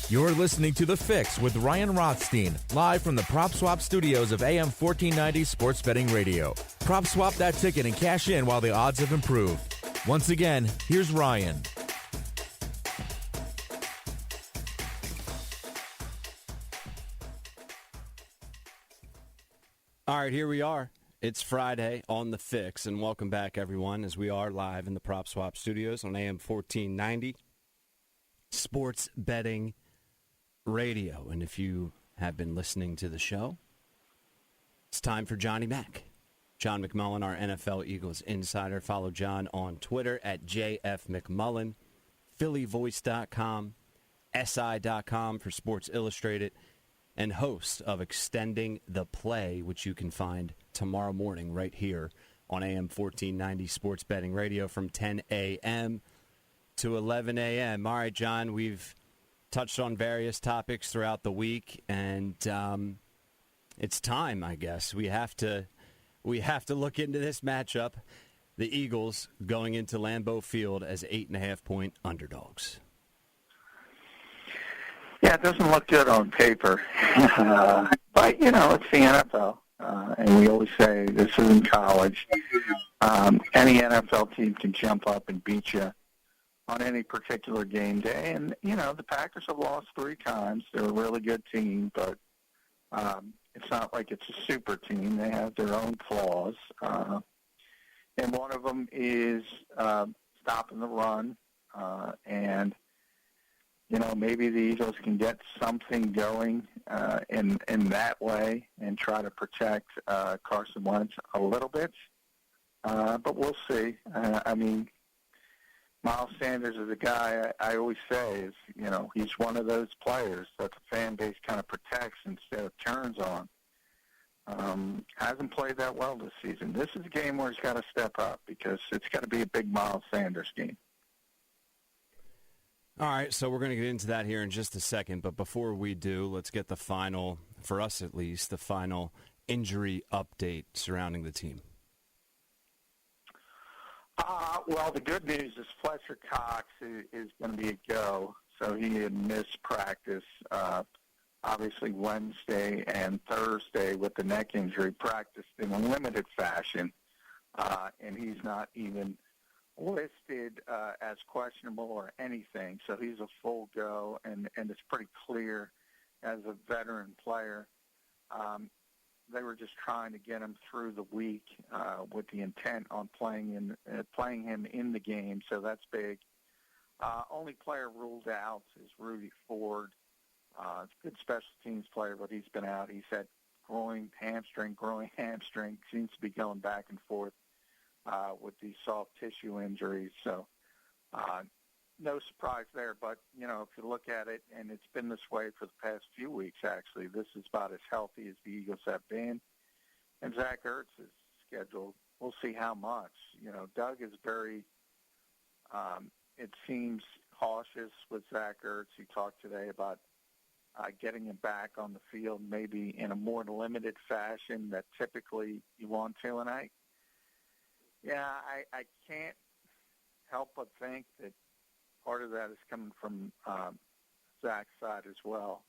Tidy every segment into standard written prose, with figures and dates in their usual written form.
You're listening to The Fix with Ryan Rothstein, live from the Prop Swap studios of AM 1490 Sports Betting Radio. Prop swap that ticket and cash in while the odds have improved. Once again, here's Ryan. All right, here we are. It's Friday on The Fix, and welcome back, everyone, as we are live in the Prop Swap studios on AM 1490 Sports Betting Radio. And if you have been listening to the show, it's time for Johnny Mac. John McMullen, our NFL Eagles insider. Follow John on Twitter at JFMcMullen, PhillyVoice.com, SI.com for Sports Illustrated, and host of Extending the Play, which you can find tomorrow morning right here on AM 1490 Sports Betting Radio from 10 a.m. to 11 a.m. All right, John, we've touched on various topics throughout the week, and it's time, I guess. We have to look into this matchup. The Eagles going into Lambeau Field as 8.5-point underdogs. Yeah, it doesn't look good on paper. But, you know, it's the NFL. And we always say this isn't college. Any NFL team can jump up and beat you on any particular game day. And, you know, the Packers have lost 3 times. They're a really good team, but it's not like it's a super team. They have their own flaws. And one of them is stopping the run. And you know, maybe the Eagles can get something going in that way and try to protect Carson Wentz a little bit. But we'll see. I mean, Miles Sanders is a guy I always say is, you know, he's one of those players that the fan base kind of protects instead of turns on. Hasn't played that well this season. This is a game where he's got to step up because it's got to be a big Miles Sanders game. All right, so we're going to get into that here in just a second. But before we do, let's get the final, for us at least, the final injury update surrounding the team. Well, the good news is Fletcher Cox is going to be a go. So he had missed practice, obviously Wednesday and Thursday with the neck injury, practiced in a limited fashion, and he's not even listed as questionable or anything, so he's a full go, and it's pretty clear as a veteran player. They were just trying to get him through the week with the intent on playing him in the game, so that's big. Only player ruled out is Rudy Ford. It's a good special teams player, but he's been out. He's had groin, hamstring, seems to be going back and forth with these soft tissue injuries. So no surprise there. But, you know, if you look at it, and it's been this way for the past few weeks, actually, this is about as healthy as the Eagles have been. And Zach Ertz is scheduled. We'll see how much. You know, Doug is very, it seems, cautious with Zach Ertz. He talked today about getting him back on the field maybe in a more limited fashion that typically you want to. And I can't help but think that part of that is coming from Zach's side as well.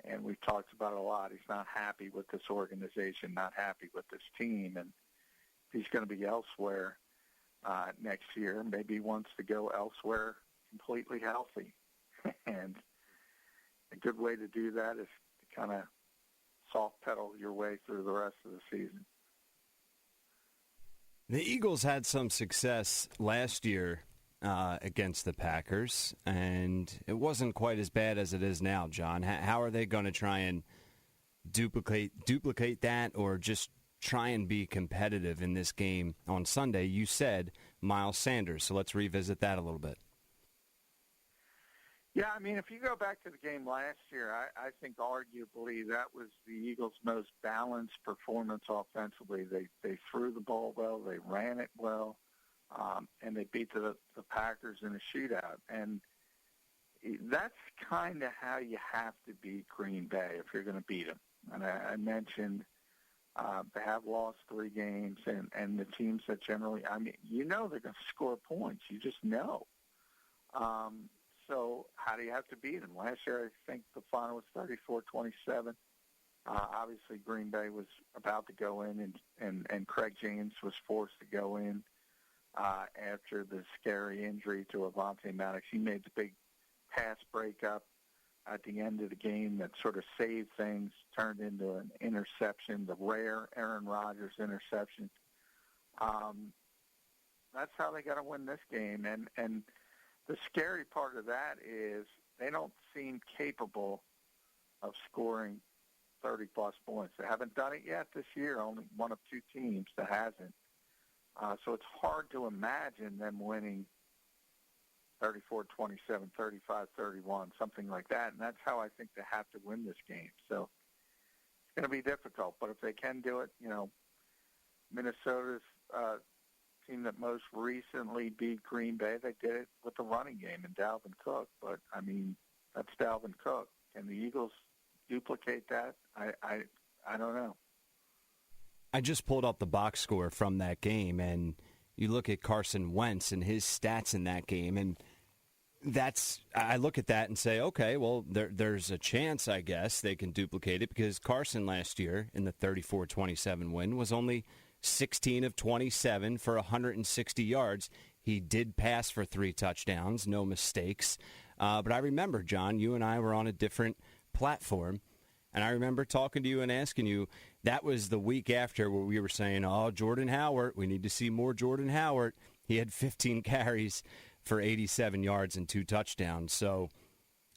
And we've talked about it a lot. He's not happy with this organization, not happy with this team. And if he's going to be elsewhere next year, maybe he wants to go elsewhere completely healthy. And a good way to do that is to kind of soft pedal your way through the rest of the season. The Eagles had some success last year against the Packers, and it wasn't quite as bad as it is now, John. How are they going to try and duplicate that, or just try and be competitive in this game on Sunday? You said Miles Sanders, so let's revisit that a little bit. Yeah, I mean, if you go back to the game last year, I think arguably that was the Eagles' most balanced performance offensively. They threw the ball well, they ran it well, and they beat the Packers in a shootout. And that's kind of how you have to beat Green Bay if you're going to beat them. And I mentioned they have lost 3 games, and the teams that generally, I mean, you know they're going to score points. You just know. So how do you have to beat them? Last year, I think the final was 34-27. Obviously, Green Bay was about to go in, and Craig James was forced to go in after the scary injury to Avante Maddox. He made the big pass breakup at the end of the game that sort of saved things, turned into an interception, the rare Aaron Rodgers interception. That's how they got to win this game. And the scary part of that is they don't seem capable of scoring 30-plus points. They haven't done it yet this year, only one of two teams that hasn't. So it's hard to imagine them winning 34-27, 35-31, something like that. And that's how I think they have to win this game. So it's going to be difficult. But if they can do it, Minnesota's team that most recently beat Green Bay, they did it with the running game and Dalvin Cook. But, that's Dalvin Cook. Can the Eagles duplicate that? I don't know. I just pulled up the box score from that game, and you look at Carson Wentz and his stats in that game, and I look at that and say, okay, well, there's a chance, I guess, they can duplicate it, because Carson last year in the 34-27 win was only 16 of 27 for 160 yards. He did pass for 3 touchdowns, no mistakes. But I remember, John, you and I were on a different platform, and I remember talking to you and asking you, that was the week after where we were saying, Jordan Howard, we need to see more Jordan Howard. He had 15 carries for 87 yards and 2 touchdowns. So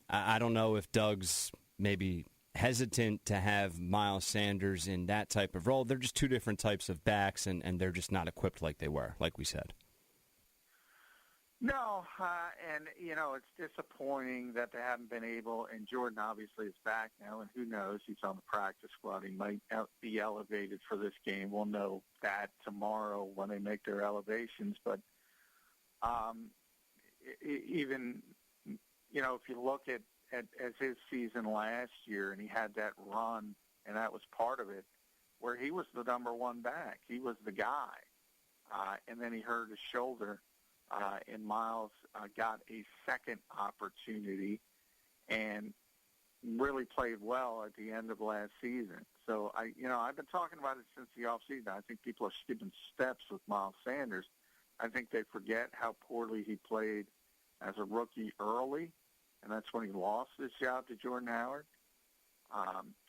I don't know if Doug's maybe hesitant to have Miles Sanders in that type of role. They're just two different types of backs, and they're just not equipped like they were, like we said. No, and, it's disappointing that they haven't been able, and Jordan obviously is back now, and who knows, he's on the practice squad. He might be elevated for this game. We'll know that tomorrow when they make their elevations. But even, if you look at his season last year, and he had that run, and that was part of it, where he was the number one back. He was the guy. And then he hurt his shoulder. And Miles got a second opportunity and really played well at the end of last season. So, I've been talking about it since the offseason. I think people are skipping steps with Miles Sanders. I think they forget how poorly he played as a rookie early, and that's when he lost his job to Jordan Howard.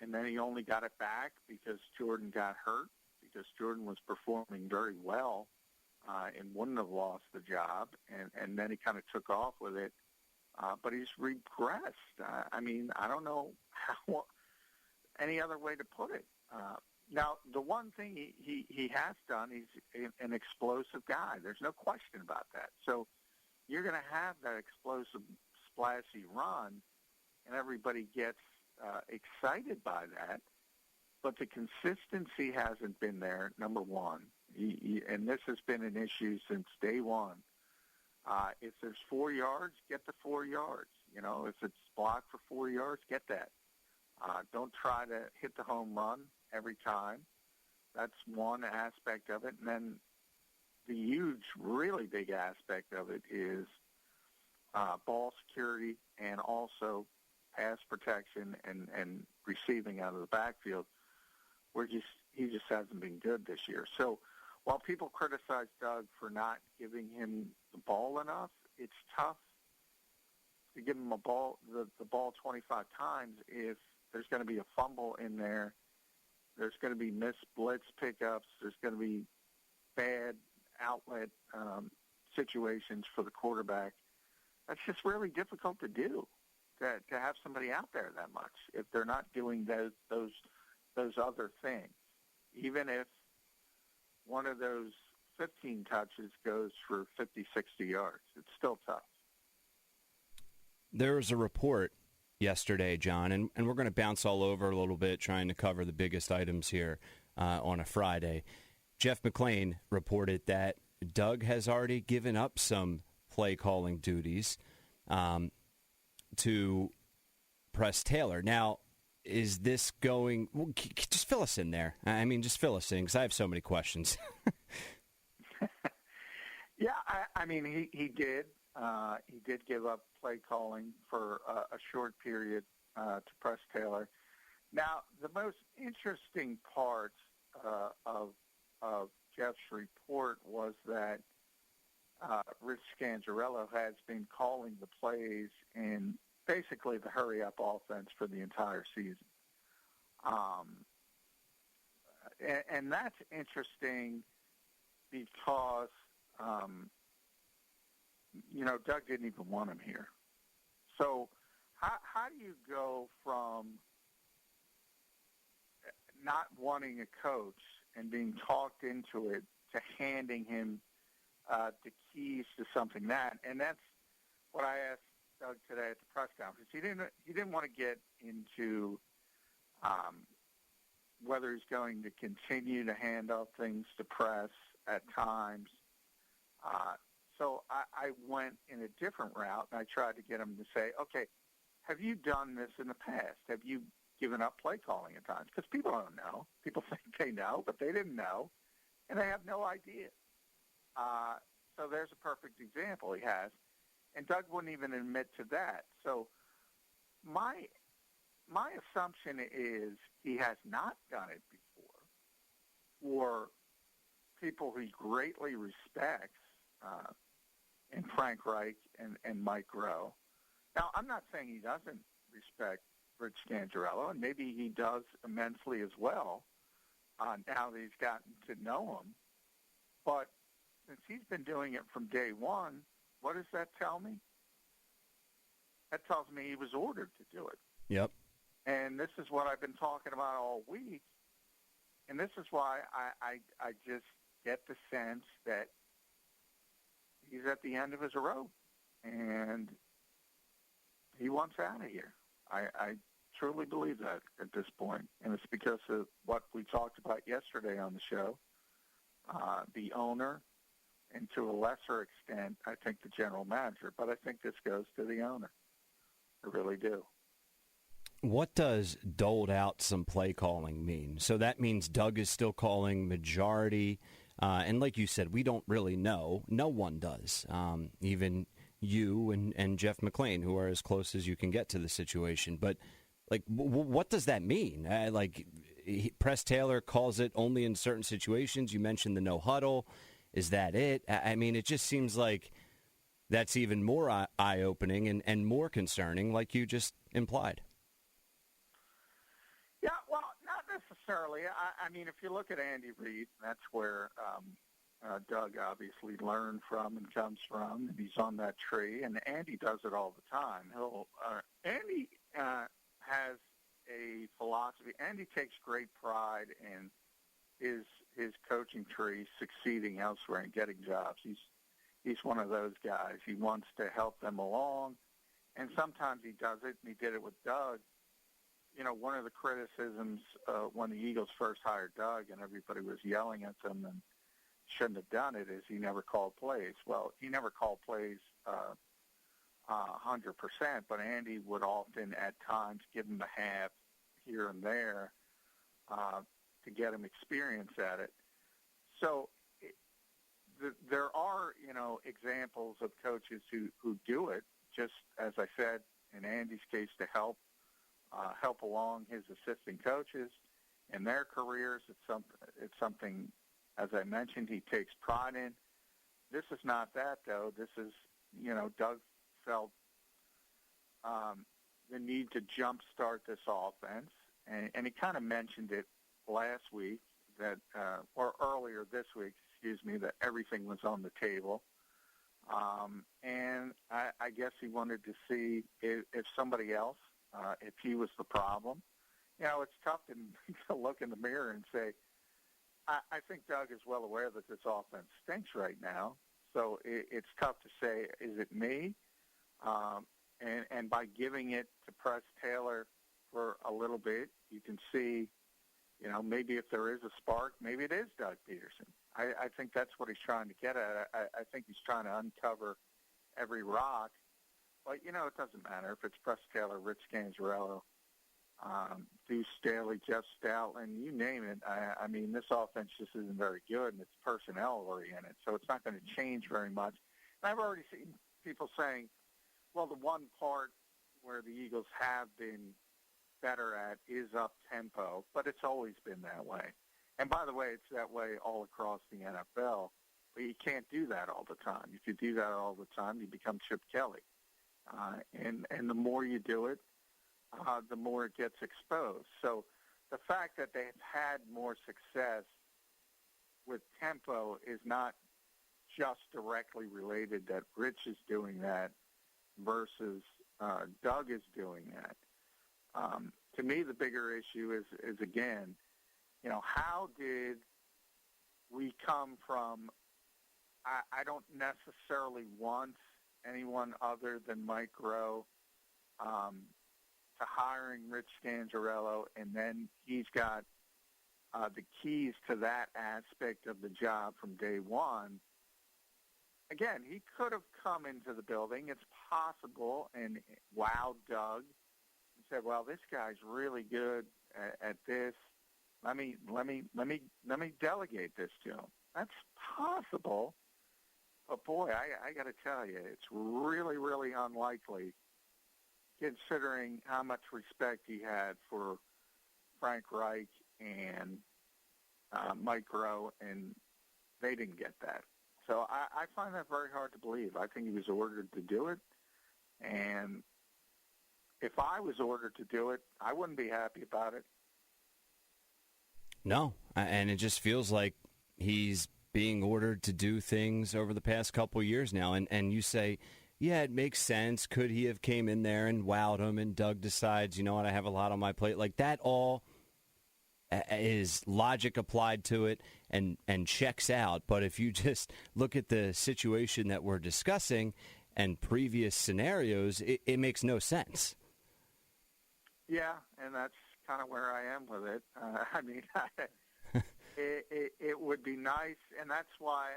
And then he only got it back because Jordan got hurt, because Jordan was performing very well. And wouldn't have lost the job, and then he kind of took off with it. But he's regressed. I don't know how any other way to put it. Now, the one thing he has done, he's an explosive guy. There's no question about that. So you're going to have that explosive, splashy run, and everybody gets excited by that. But the consistency hasn't been there, number one. And this has been an issue since day one. If there's 4 yards, get the 4 yards. If it's blocked for 4 yards, get that. Don't try to hit the home run every time. That's one aspect of it. And then the huge, really big aspect of it is ball security and also pass protection and receiving out of the backfield, where he just hasn't been good this year. So while people criticize Doug for not giving him the ball enough, it's tough to give him the ball 25 times if there's going to be a fumble in there. There's going to be missed blitz pickups. There's going to be bad outlet situations for the quarterback. That's just really difficult to do, to have somebody out there that much if they're not doing those other things. Even if one of those 15 touches goes for 50, 60 yards, it's still tough. There was a report yesterday, John, and we're going to bounce all over a little bit trying to cover the biggest items here on a Friday. Jeff McMullen reported that Doug has already given up some play-calling duties to Press Taylor. Now, is this going – well, just fill us in there. Just fill us in because I have so many questions. Yeah, he did. He did give up play calling for a short period to Press Taylor. Now, the most interesting part of Jeff's report was that Rich Scangarello has been calling the plays in basically the hurry-up offense for the entire season. And that's interesting because, Doug didn't even want him here. So how do you go from not wanting a coach and being talked into it to handing him the keys to something and that's what I asked Doug today at the press conference. He didn't want to get into whether he's going to continue to hand off things to Press at times. So I went in a different route, and I tried to get him to say, okay, have you done this in the past? Have you given up play calling at times? Because people don't know. People think they know, but they didn't know, and they have no idea. So there's a perfect example he has. And Doug wouldn't even admit to that. So my assumption is he has not done it before for people he greatly respects in Frank Reich and Mike Rowe. Now, I'm not saying he doesn't respect Rich Scangarello, and maybe he does immensely as well now that he's gotten to know him. But since he's been doing it from day one, what does that tell me? That tells me he was ordered to do it. Yep. And this is what I've been talking about all week. And this is why I just get the sense that he's at the end of his rope. And he wants out of here. I truly believe that at this point. And it's because of what we talked about yesterday on the show. The owner, and to a lesser extent, I think the general manager. But I think this goes to the owner. I really do. What does doled out some play calling mean? So that means Doug is still calling majority. And like you said, we don't really know. No one does. Even you and Jeff McMullen, who are as close as you can get to the situation. But, what does that mean? Press Taylor calls it only in certain situations. You mentioned the no huddle. Is that it? I mean, it just seems like that's even more eye-opening and more concerning, like you just implied. Yeah, well, not necessarily. I mean, if you look at Andy Reid, that's where Doug obviously learned from and comes from, and he's on that tree, and Andy does it all the time. Andy has a philosophy. Andy takes great pride in his coaching tree succeeding elsewhere and getting jobs. He's one of those guys. He wants to help them along, and sometimes he does it, and he did it with Doug. One of the criticisms when the Eagles first hired Doug and everybody was yelling at them and shouldn't have done it is he never called plays. Well, he never called plays 100%, but Andy would often at times give him a half here and there to get him experience at it. So there are, examples of coaches who do it, just as I said, in Andy's case, to help along his assistant coaches in their careers. It's something, as I mentioned, he takes pride in. This is not that, though. This is, Doug felt the need to jumpstart this offense, and he kind of mentioned it last week or earlier this week, that everything was on the table. And I guess he wanted to see if somebody else, if he was the problem. It's tough to look in the mirror and say, I think Doug is well aware that this offense stinks right now. So it's tough to say, is it me? And by giving it to Press Taylor for a little bit, you can see, maybe if there is a spark, maybe it is Doug Peterson. I think that's what he's trying to get at. I think he's trying to uncover every rock. But, it doesn't matter if it's Press Taylor, Rich Scangarello, Deuce Staley, Jeff Stoutland, you name it. I mean, this offense just isn't very good, and it's personnel oriented, so it's not going to change very much. And I've already seen people saying, well, the one part where the Eagles have been better at is up tempo, but it's always been that way. And by the way, it's that way all across the NFL. But you can't do that all the time. If you do that all the time, you become Chip Kelly. And the more you do it, the more it gets exposed. So the fact that they've had more success with tempo is not just directly related that Rich is doing that versus Doug is doing that. To me, the bigger issue is again, how did we come from, I don't necessarily want anyone other than Mike Rowe to hiring Rich Scangarello, and then he's got the keys to that aspect of the job from day one. Again, he could have come into the building. It's possible, and wowed Doug and said, "Well, this guy's really good at this. Let me delegate this to him." That's possible, but boy, I got to tell you, it's really, really unlikely, considering how much respect he had for Frank Reich and Mike Rowe, and they didn't get that. So I find that very hard to believe. I think he was ordered to do it, and if I was ordered to do it, I wouldn't be happy about it. No, and it just feels like he's being ordered to do things over the past couple years now. And you say, yeah, it makes sense. Could he have came in there and wowed him, and Doug decides, you know what, I have a lot on my plate? Like, that all is logic applied to it and checks out. But if you just look at the situation that we're discussing and previous scenarios, it makes no sense. Yeah, and that's kind of where I am with it. I mean, it would be nice, and that's why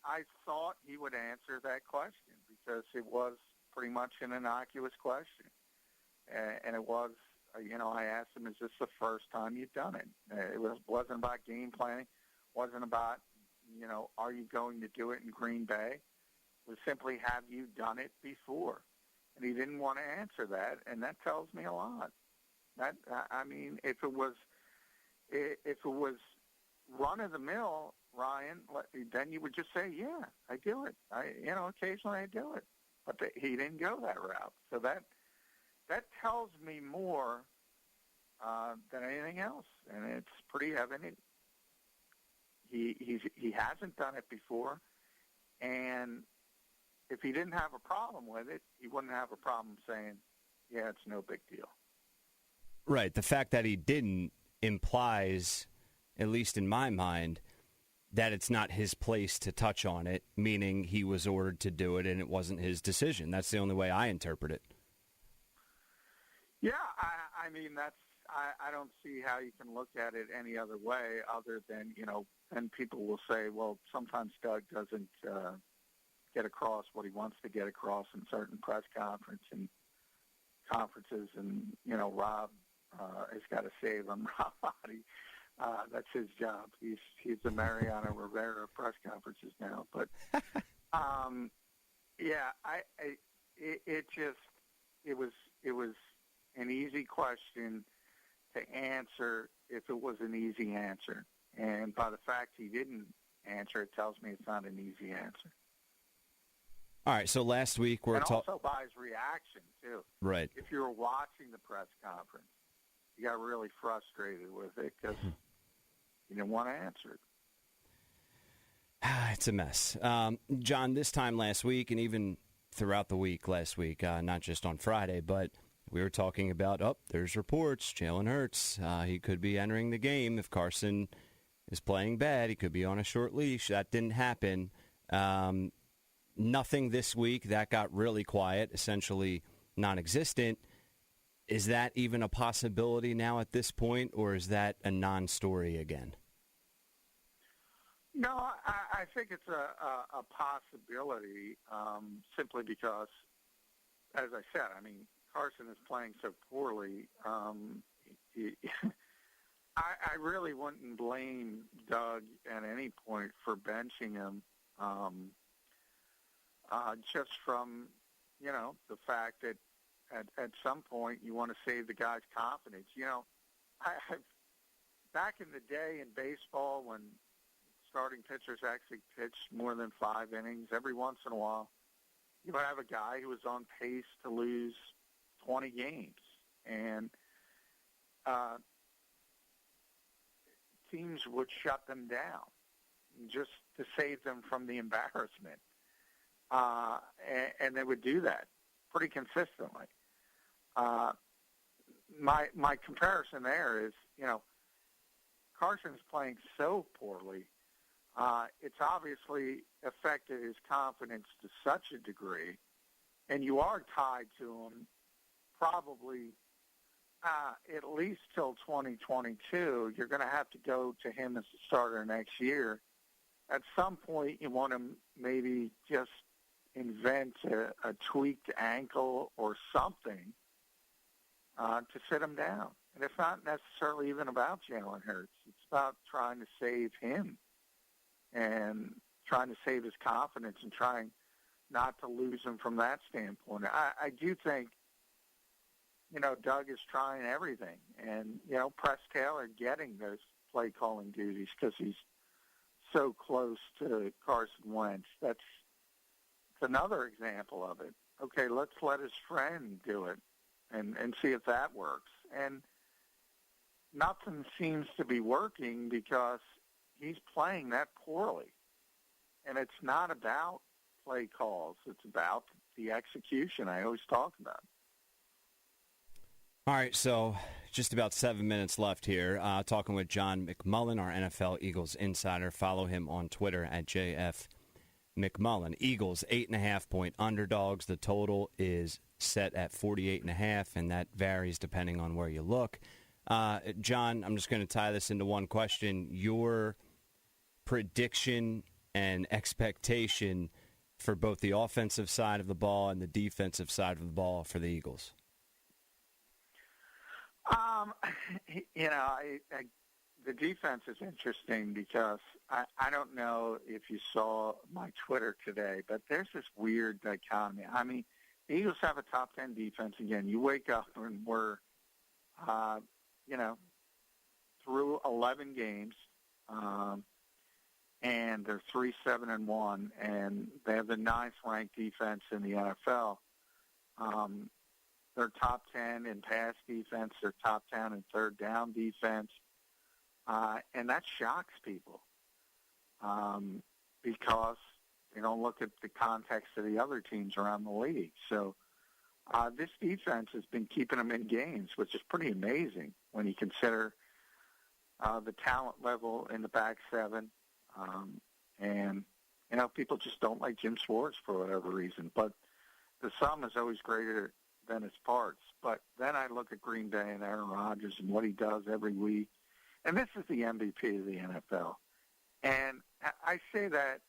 I thought he would answer that question, because it was pretty much an innocuous question. And it was, I asked him, is this the first time you've done it? It wasn't about game planning. Wasn't about, are you going to do it in Green Bay? It was simply, have you done it before? And he didn't want to answer that, and that tells me a lot. If it was run of the mill, Ryan, then you would just say, yeah, I do it. Occasionally I do it. But he didn't go that route. So that tells me more than anything else, and it's pretty evident. He hasn't done it before, and if he didn't have a problem with it, he wouldn't have a problem saying, yeah, it's no big deal. Right. The fact that he didn't implies, at least in my mind, that it's not his place to touch on it, meaning he was ordered to do it and it wasn't his decision. That's the only way I interpret it. Yeah, I don't see how you can look at it any other way other than, and people will say, well, sometimes Doug doesn't get across what he wants to get across in certain press conferences, and Rob has got to save him. Rob Ottey, that's his job. He's the Mariano Rivera of press conferences now. But it was an easy question to answer if it was an easy answer, and by the fact he didn't answer, it tells me it's not an easy answer. All right, so last week we're also by his reaction, too. Right. If you were watching the press conference, you got really frustrated with it because you didn't want to answer it. It's a mess. John, this time last week and even throughout the week last week, not just on Friday, but we were talking about, there's reports, Jalen Hurts, he could be entering the game. If Carson is playing bad, he could be on a short leash. That didn't happen. Nothing this week. That got really quiet, essentially non-existent. Is that even a possibility now at this point, or is that a non-story again? No, I think it's a possibility simply because, as I said, Carson is playing so poorly. I really wouldn't blame Doug at any point for benching him. just from, the fact that at some point you want to save the guy's confidence. I've back in the day in baseball when starting pitchers actually pitched more than 5 innings, every once in a while you would have a guy who was on pace to lose 20 games. And teams would shut them down just to save them from the embarrassment. And they would do that pretty consistently. My comparison there is, Carson's playing so poorly. It's obviously affected his confidence to such a degree, and you are tied to him probably at least till 2022. You're going to have to go to him as the starter next year. At some point, you want to maybe just invent a tweaked ankle or something to sit him down. And it's not necessarily even about Jalen Hurts. It's about trying to save him and trying to save his confidence and trying not to lose him from that standpoint. I do think, Doug is trying everything. And, Press Taylor getting those play-calling duties because he's so close to Carson Wentz. That's another example of it. Okay, let's let his friend do it and see if that works. And nothing seems to be working because he's playing that poorly. And it's not about play calls. It's about the execution I always talk about. All right, so just about 7 minutes left here. Talking with John McMullen, our NFL Eagles insider. Follow him on Twitter at JF McMullen. Eagles 8.5-point underdogs. The total is set at 48.5, and that varies depending on where you look. John, I'm just going to tie this into one question. Your prediction and expectation for both the offensive side of the ball and the defensive side of the ball for the Eagles? The defense is interesting because I don't know if you saw my Twitter today, but there's this weird dichotomy. I mean, the Eagles have a top 10 defense again. You wake up and we're, through 11 games, and they're 3-7-1, and they have the 9th ranked defense in the NFL. They're top 10 in pass defense. They're top 10 in third down defense. And that shocks people because they don't look at the context of the other teams around the league. So this defense has been keeping them in games, which is pretty amazing when you consider the talent level in the back seven. And, people just don't like Jim Schwartz for whatever reason. But the sum is always greater than its parts. But then I look at Green Bay and Aaron Rodgers and what he does every week. And this is the MVP of the NFL. And I say that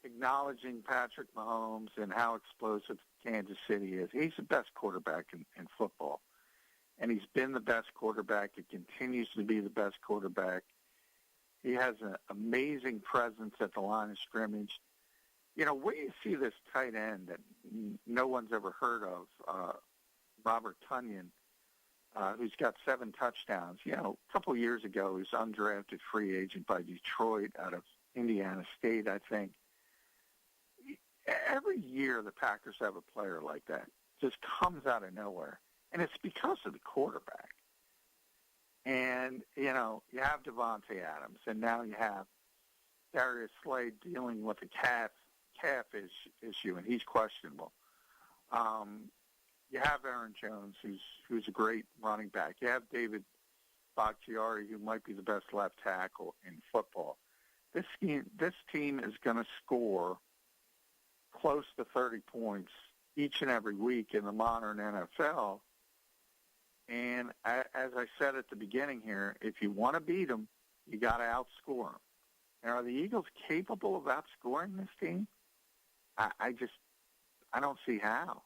acknowledging Patrick Mahomes and how explosive Kansas City is. He's the best quarterback in football. And he's been the best quarterback. He continues to be the best quarterback. He has an amazing presence at the line of scrimmage. Where you see this tight end that no one's ever heard of, Robert Tonyan, who's got 7 touchdowns. A couple of years ago, he was undrafted free agent by Detroit out of Indiana State, I think. Every year the Packers have a player like that. Just comes out of nowhere. And it's because of the quarterback. And, you have Devontae Adams, and now you have Darius Slade dealing with a calf issue, and he's questionable. You have Aaron Jones, who's a great running back. You have David Bakhtiari, who might be the best left tackle in football. This team is going to score close to 30 points each and every week in the modern NFL. And as I said at the beginning here, if you want to beat them, you got to outscore them. And are the Eagles capable of outscoring this team? I don't see how.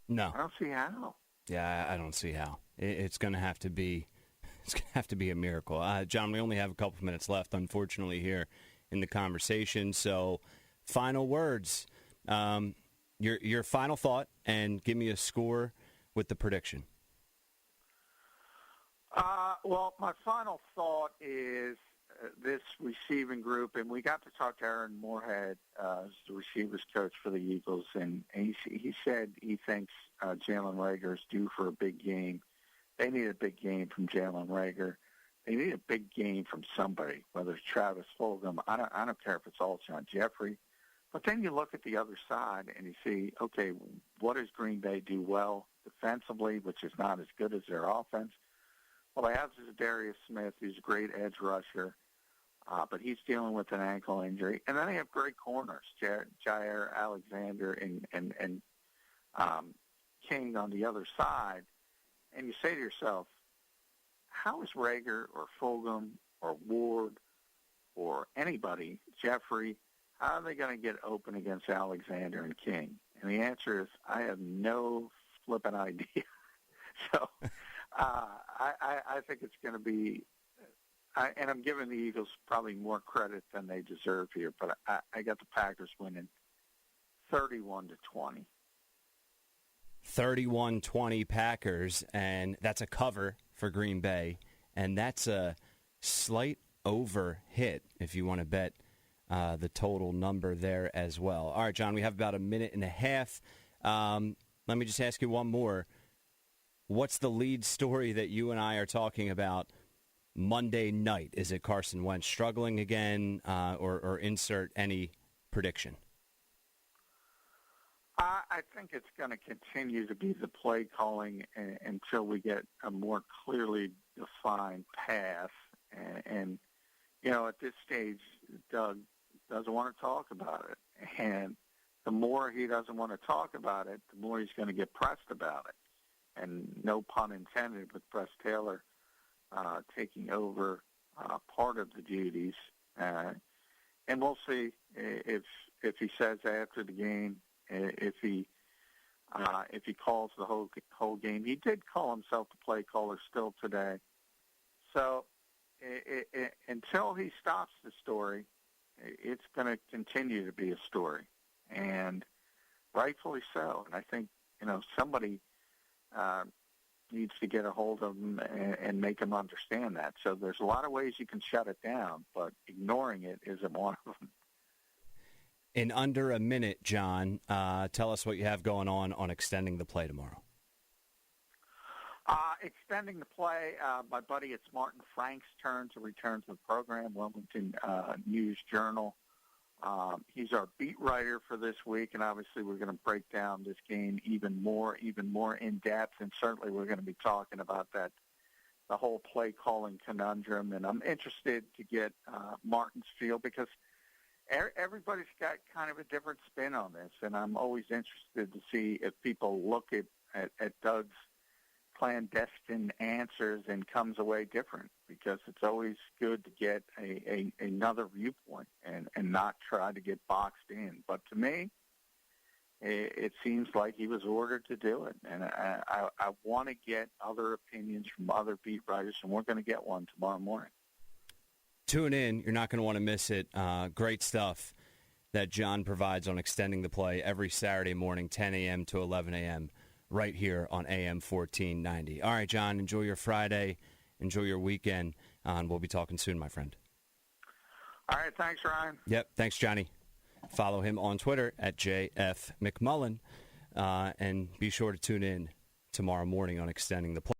No, I don't see how. Yeah, I don't see how. It's going to have to be. It's going to have to be a miracle. John, we only have a couple of minutes left, unfortunately, here in the conversation. So, final words. Your final thought, and give me a score with the prediction. Well, my final thought is this receiving group, and we got to talk to Aaron Moorhead, as the receivers coach for the Eagles, and he said he thinks Jalen Reagor is due for a big game. They need a big game from Jalen Reagor. They need a big game from somebody, whether it's Travis Fulgham. I don't care if it's Alshon Jeffrey. But then you look at the other side and you see, okay, what does Green Bay do well defensively, which is not as good as their offense? Well, they have Darius Smith, who's a great edge rusher, but he's dealing with an ankle injury. And then they have great corners, Jair Alexander and King on the other side. And you say to yourself, how is Reagor or Fulgham or Ward or anybody, Jeffrey, how are they going to get open against Alexander and King? And the answer is, I have no flipping idea. So I think it's going to be, and I'm giving the Eagles probably more credit than they deserve here, but I got the Packers winning 31-20. 31-20 Packers, and that's a cover for Green Bay, and that's a slight over hit if you want to bet the total number there as well. All right, John, we have about a minute and a half. Let me just ask you one more. What's the lead story that you and I are talking about Monday night? Is it Carson Wentz struggling again, or insert any prediction? I think it's going to continue to be the play calling until we get a more clearly defined path. And you know, at this stage, Doug doesn't want to talk about it. And the more he doesn't want to talk about it, the more he's going to get pressed about it. And no pun intended with Press Taylor taking over part of the duties. And we'll see if he says after the game, if he calls the whole game. He did call himself the play caller still today. So until he stops the story, it's going to continue to be a story, and rightfully so. And I think, you know, somebody needs to get a hold of him and make him understand that. So there's a lot of ways you can shut it down, but ignoring it isn't one of them. In under a minute, John, tell us what you have going on extending the play tomorrow. Extending the play, my buddy, it's Martin Frank's turn to return to the program, Wilmington News-Journal. He's our beat writer for this week, and obviously we're going to break down this game even more in depth, and certainly we're going to be talking about the whole play calling conundrum. And I'm interested to get Martin's feel, because everybody's got kind of a different spin on this, and I'm always interested to see if people look at Doug's clandestine answers and comes away different, because it's always good to get another viewpoint and not try to get boxed in. But to me, it seems like he was ordered to do it, and I want to get other opinions from other beat writers, and we're going to get one tomorrow morning. Tune in. You're not going to want to miss it. Great stuff that John provides on extending the play every Saturday morning, 10 a.m. to 11 a.m., right here on AM 1490. All right, John, enjoy your Friday. Enjoy your weekend, and we'll be talking soon, my friend. All right, thanks, Ryan. Yep, thanks, Johnny. Follow him on Twitter at JF McMullen, and be sure to tune in tomorrow morning on Extending the Play.